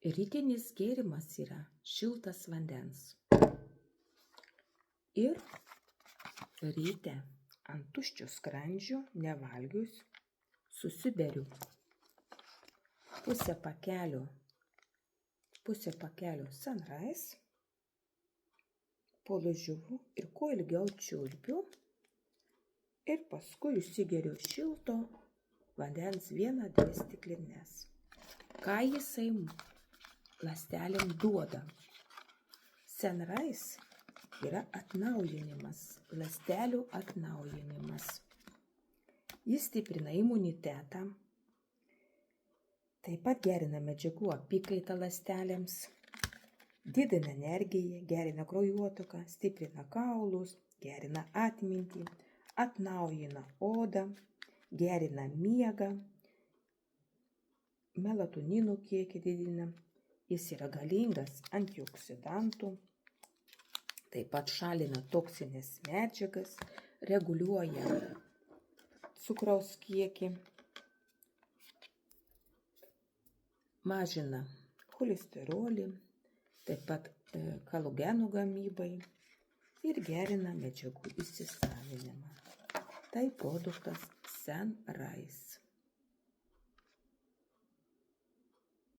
Rytinis gėrimas yra šiltas vandens. Ir ryte ant tuščio skrandžio nevalgius susiberiu pusę pakelio Sunrise, po liežuviu ir kuo ilgiau čiulpiu ir paskui įsigeriu šilto vandens 1-2 stiklines. Ką jisai ląstelėm duoda? Sunrise yra atnaujinimas, ląstelių atnaujinimas. Jis stiprina imunitetą, taip pat gerina medžiagų apykaitą ląstelėms, didina energiją, gerina kraujotaką, stiprina kaulus, gerina atmintį, atnaujina odą, gerina miegą, melatonino kiekį didina. Jis yra galingas antioksidantų, taip pat šalina toksinės medžiagas, reguliuoja cukraus kiekį, mažina cholesterolį, taip pat kolagenų gamybai ir gerina medžiagų įsisavinimą. Tai produktas Sunrise.